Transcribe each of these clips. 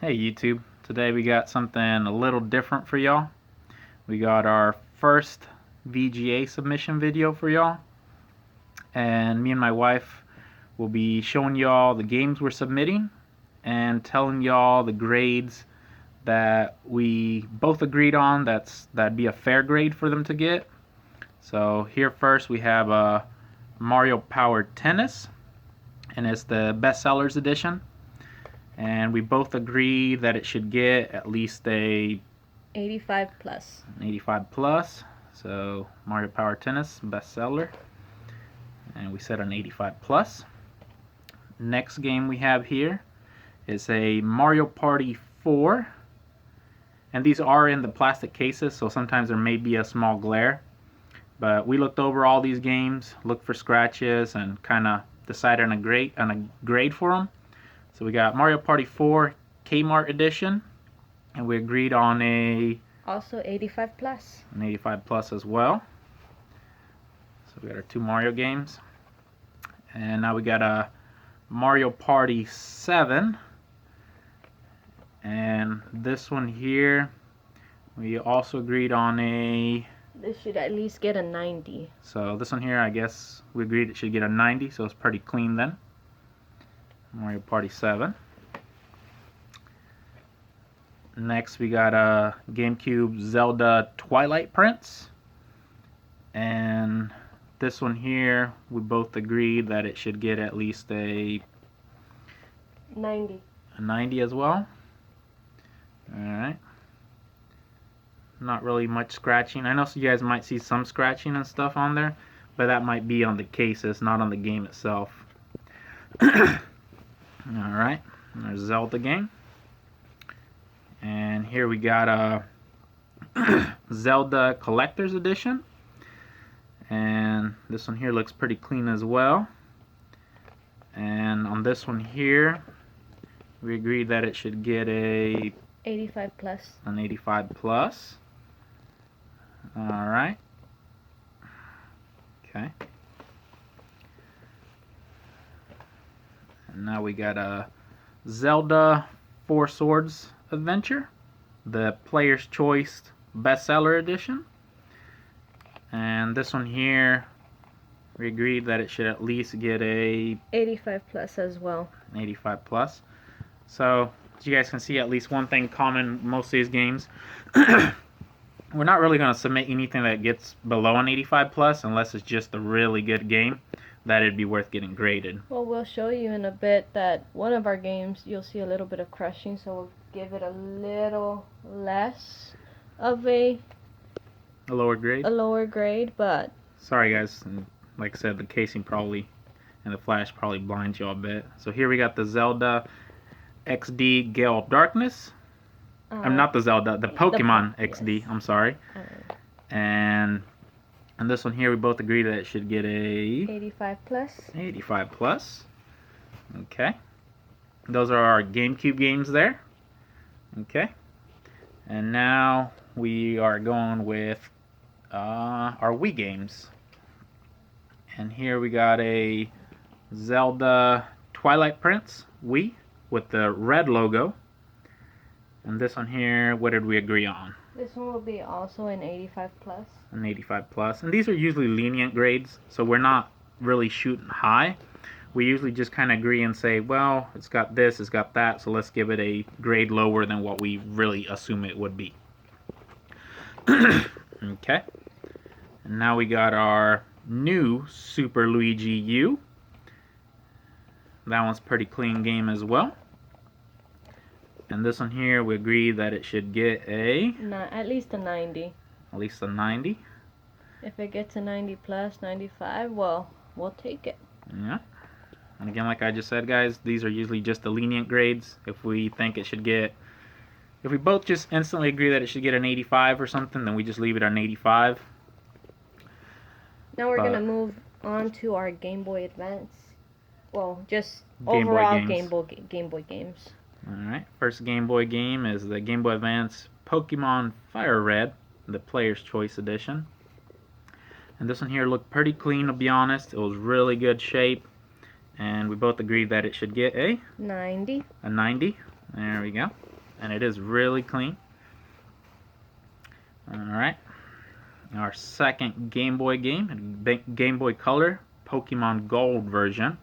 Hey YouTube, today we got something a little different for y'all. We got our first VGA submission video for y'all, and me and my wife will be showing y'all the games we're submitting and telling y'all the grades that we both agreed on that'd be a fair grade for them to get. So here first we have a Mario Power Tennis, and it's the bestsellers edition. And we both agree that it should get at least a 85 plus. An 85 plus. So Mario Power Tennis bestseller, and we set an 85 plus. Next game we have here is a Mario Party 4, and these are in the plastic cases, so sometimes there may be a small glare, but we looked over all these games, looked for scratches, and kind of decided on a grade for them. So we got Mario Party 4 Kmart edition, and we agreed on Also 85 plus. an 85 plus as well. So we got our two Mario games, and now we got a Mario Party 7, and this one here we also agreed on This should at least get a 90. So this one here, I guess we agreed it should get a 90, so it's pretty clean then. Mario Party 7. Next we got a Gamecube Zelda Twilight Prince, and this one here we both agreed that it should get at least a 90. A 90 as well. Alright. Not really much scratching. I know you guys might see some scratching and stuff on there, but that might be on the cases, not on the game itself. Alright, there's Zelda game. And here we got a Zelda Collector's Edition. And this one here looks pretty clean as well. And on this one here, we agreed that it should get a 85 plus. An 85 plus. Alright. Okay. And now we got a Zelda Four Swords Adventure, the Player's Choice Bestseller Edition. And this one here, we agreed that it should at least get a 85 plus as well. An 85 plus. So, as you guys can see, at least one thing common most of these games. We're not really going to submit anything that gets below an 85 plus unless it's just a really good game that it'd be worth getting graded. Well, we'll show you in a bit that one of our games you'll see a little bit of crushing, so we'll give it a little less of a lower grade. But sorry guys, and like I said, the casing probably and the flash probably blinds you a bit. So here we got the Zelda XD Gale Darkness. I'm not the Zelda, the Pokemon XD. Yes. I'm sorry. And this one here, we both agree that it should get a 85 plus. 85 plus. Okay. Those are our GameCube games there. Okay. And now we are going with our Wii games. And here we got a Zelda Twilight Prince Wii with the red logo. And this one here, what did we agree on? This one will be also an 85 plus. An 85 plus. And these are usually lenient grades, so we're not really shooting high. We usually just kind of agree and say, well, it's got this, it's got that, so let's give it a grade lower than what we really assume it would be. Okay. And now we got our new Super Luigi U. That one's a pretty clean game as well. And this one here, we agree that it should get at least a 90. At least a 90. If it gets a 90 plus, 95, well, we'll take it. Yeah. And again, like I just said, guys, these are usually just the lenient grades. If we think it should get, if we both just instantly agree that it should get an 85 or something, then we just leave it on 85. Now we're going to move on to our Game Boy Advance. Well, just overall Game Boy games. Alright, first Game Boy game is the Game Boy Advance Pokemon Fire Red, the Player's Choice Edition. And this one here looked pretty clean, to be honest. It was really good shape. And we both agreed that it should get a 90. A 90. There we go. and it is really clean. Alright, our second Game Boy game, Game Boy Color, Pokemon Gold version.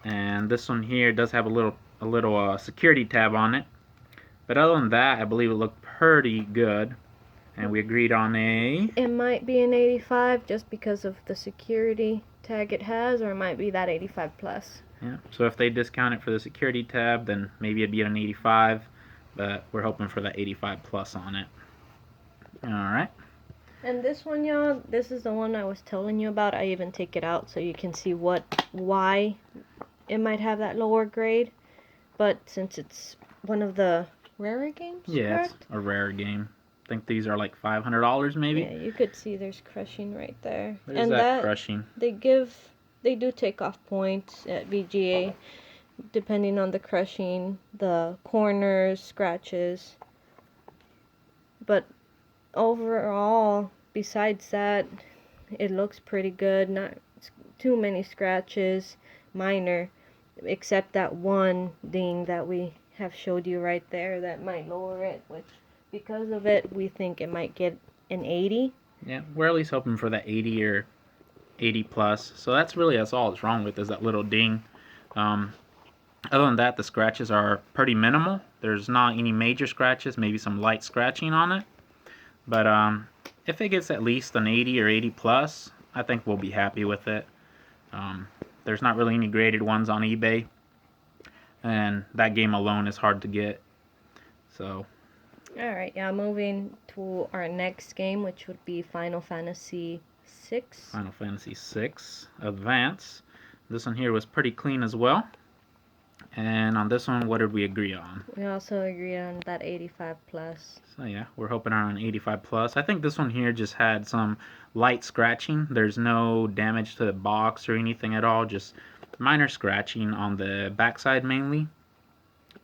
And this one here does have a little security tab on it. But other than that, I believe it looked pretty good. And we agreed on a... It might be an 85 just because of the security tag it has, or it might be that 85 plus. Yeah, so if they discount it for the security tab, then maybe it'd be an 85, but we're hoping for that 85 plus on it. Alright. And this one, y'all, this is the one I was telling you about. I even take it out so you can see why it might have that lower grade. But since it's one of the rarer games, yeah, correct? It's a rare game. I think these are like $500 maybe. Yeah, you could see there's crushing right there. There's and that crushing. They do take off points at VGA depending on the crushing, the corners, scratches. But overall, besides that, it looks pretty good. Not too many scratches, minor, except that one ding that we have showed you right there that might lower it, which because of it we think it might get an 80. Yeah, we're at least hoping for that 80 or 80 plus. So that's all it's wrong with, is that little ding. Other than that, the scratches are pretty minimal. There's not any major scratches, maybe some light scratching on it. But if it gets at least an 80 or 80 plus, I think we'll be happy with it. There's not really any graded ones on eBay, and that game alone is hard to get. So. Alright, yeah, moving to our next game, which would be Final Fantasy VI. Final Fantasy VI Advance. This one here was pretty clean as well. And on this one, what did we agree on? We also agreed on that 85 plus. So yeah, we're hoping on an 85 plus. I think this one here just had some light scratching. There's no damage to the box or anything at all. Just minor scratching on the backside mainly.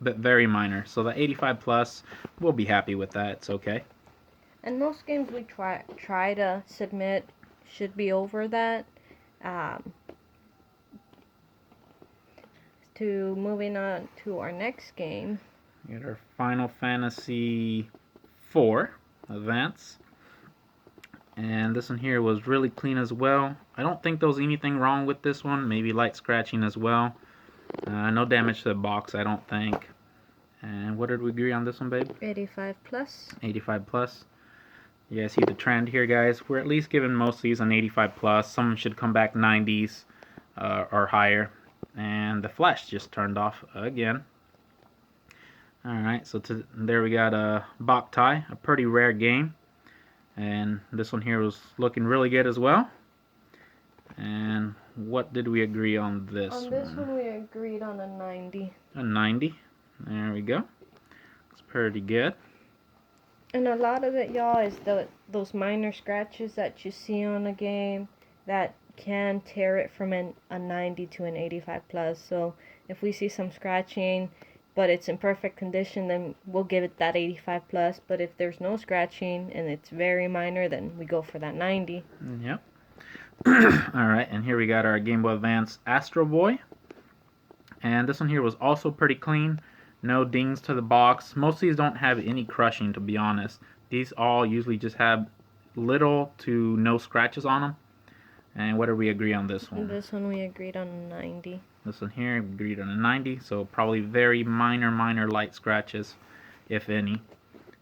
But very minor. So the 85 plus, we'll be happy with that. It's okay. And most games we try to submit should be over that. To moving on to our next game. We got our Final Fantasy IV Advance. And this one here was really clean as well. I don't think there was anything wrong with this one. Maybe light scratching as well. No damage to the box, I don't think. And what did we agree on this one, babe? 85 plus. 85 plus. Yeah, see the trend here, guys. We're at least giving most of these an 85 plus. Some should come back 90s or higher. And the flash just turned off again. Alright, so there we got a Boktai, a pretty rare game. And this one here was looking really good as well. And what did we agree on this one? On this one we agreed on a 90. A 90. There we go. It's pretty good. And a lot of it, y'all, is those minor scratches that you see on a game that can tear it from a 90 to an 85 plus. So if we see some scratching but it's in perfect condition, then we'll give it that 85 plus. But if there's no scratching and it's very minor, then we go for that 90. Yep. Alright, and here we got our Game Boy Advance Astro Boy. And this one here was also pretty clean. No dings to the box. Most of these don't have any crushing, to be honest. These all usually just have little to no scratches on them. And what did we agree on this one? This one we agreed on a 90. This one here we agreed on a 90. So probably very minor light scratches, if any.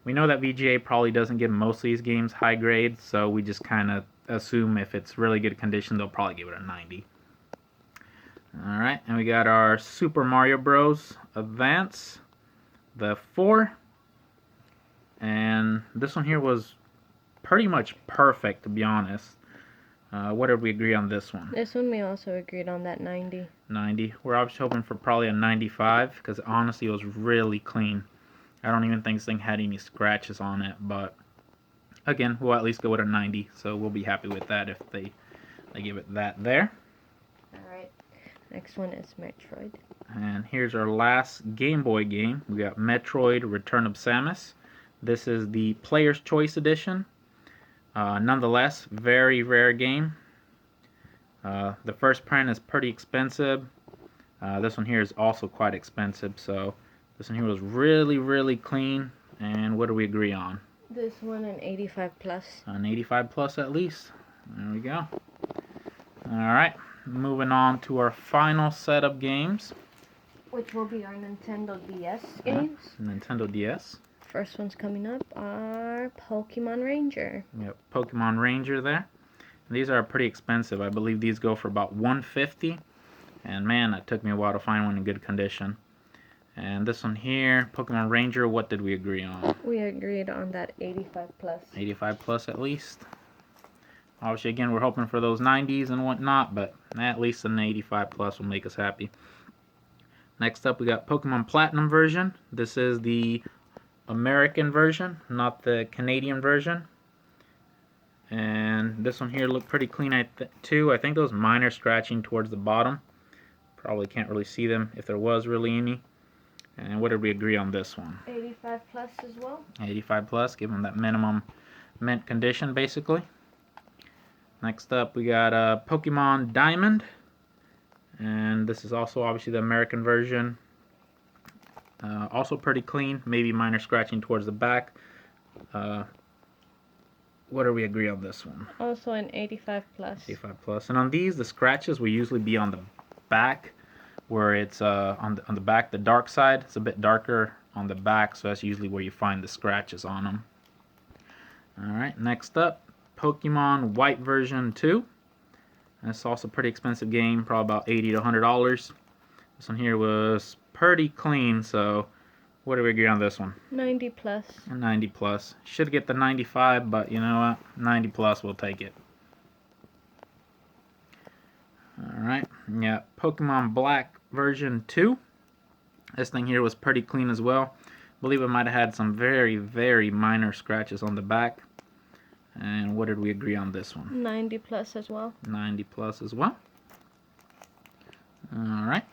We know that VGA probably doesn't give most of these games high grades, so we just kind of assume if it's really good condition, they'll probably give it a 90. Alright, and we got our Super Mario Bros. Advance, the 4. And this one here was pretty much perfect, to be honest. What did we agree on this one? This one we also agreed on that 90. 90. We're obviously hoping for probably a 95, because honestly it was really clean. I don't even think this thing had any scratches on it, but again, we'll at least go with a 90, so we'll be happy with that if they give it that there. Alright, next one is Metroid. And here's our last Game Boy game. We got Metroid Return of Samus. This is the Player's Choice Edition. Nonetheless, very rare game. The first print is pretty expensive. This one here is also quite expensive, so This one here was really, really clean. And what do we agree on? This one an 85 plus. An 85 plus at least. There we go. Alright, moving on to our final set of games. Which will be our Nintendo DS games. Nintendo DS. First one's coming up, our Pokemon Ranger. Yep, Pokemon Ranger there. These are pretty expensive. I believe these go for about $150. And man, it took me a while to find one in good condition. And this one here, Pokemon Ranger, what did we agree on? We agreed on that 85 plus. 85 plus at least. Obviously, again, we're hoping for those 90s and whatnot, but at least an 85 plus will make us happy. Next up, we got Pokemon Platinum version. This is the American version, not the Canadian version. And this one here looked pretty clean too. I think those minor scratching towards the bottom. Probably can't really see them if there was really any. And what did we agree on this one? 85 plus as well. 85 plus, give them that minimum mint condition basically. Next up we got Pokemon Diamond. And this is also obviously the American version. Also pretty clean, maybe minor scratching towards the back. What do we agree on this one? Also an 85 plus. 85 plus. And on these, the scratches will usually be on the back, where it's on the back, the dark side. It's a bit darker on the back, so that's usually where you find the scratches on them. Alright, next up, Pokemon White version 2. And it's also a pretty expensive game, probably about $80 to $100. This one here was pretty clean, so what do we agree on this one? 90 plus. A 90 plus. Should get the 95, but you know what? 90 plus, we'll take it. Alright, yeah, Pokemon Black version 2. This thing here was pretty clean as well. I believe it might have had some very, very minor scratches on the back. And what did we agree on this one? 90 plus as well. 90 plus as well. Alright.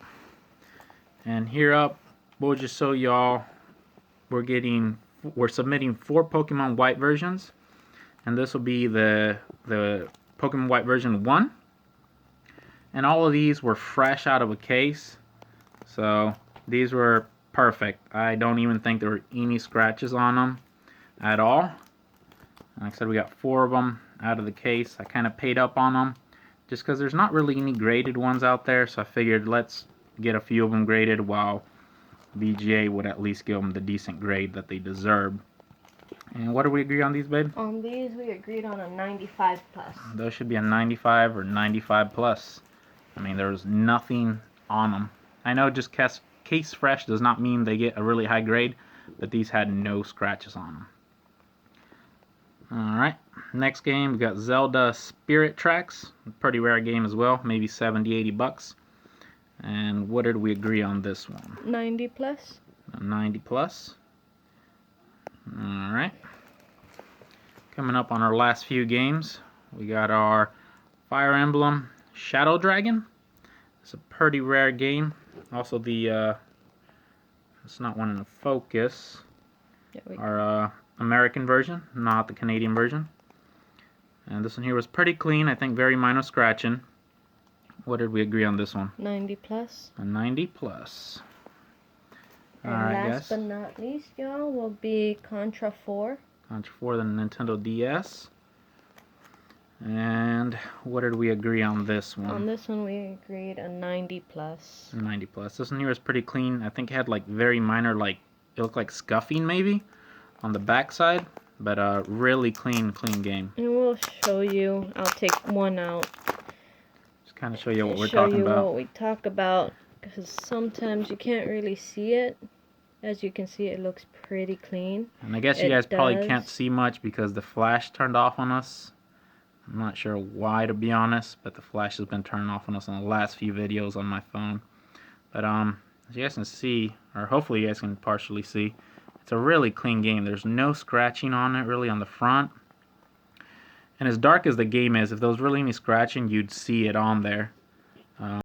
And here up, we'll just show y'all we're submitting 4 Pokemon White versions. And this will be the Pokemon White version 1. And all of these were fresh out of a case. So these were perfect. I don't even think there were any scratches on them at all. Like I said, we got 4 of them out of the case. I kind of paid up on them just because there's not really any graded ones out there. So I figured let's get a few of them graded while VGA would at least give them the decent grade that they deserve. And what do we agree on these, babe? On these, we agreed on a 95 plus. Those should be a 95 or 95 plus. I mean, there's nothing on them. I know just case fresh does not mean they get a really high grade, but these had no scratches on them. Alright, next game we got Zelda Spirit Tracks. Pretty rare game as well, maybe 70-80 bucks. And what did we agree on this one? 90 plus. A 90 plus. Alright. Coming up on our last few games, we got our Fire Emblem Shadow Dragon. It's a pretty rare game. Also it's not one in the focus. Yeah, Our American version, not the Canadian version. And this one here was pretty clean. I think very minor scratching. What did we agree on this one? 90 plus. A 90 plus. And Alright, last but not least, y'all, will be Contra 4. Contra 4, the Nintendo DS. And what did we agree on this one? On this one, we agreed a 90 plus. 90 plus. This one here was pretty clean. I think it had like very minor, like it looked like scuffing maybe on the back side, but really clean game. And we'll show you. I'll take one out. Just kind of show you what we're talking about. Show you what we talk about, because sometimes you can't really see it. As you can see, it looks pretty clean. And I guess you guys probably can't see much because the flash turned off on us. I'm not sure why, to be honest, but the flash has been turned off on us on the last few videos on my phone. But as you guys can see, or hopefully you guys can partially see, it's a really clean game. There's no scratching on it really on the front. And as dark as the game is, if there was really any scratching, you'd see it on there.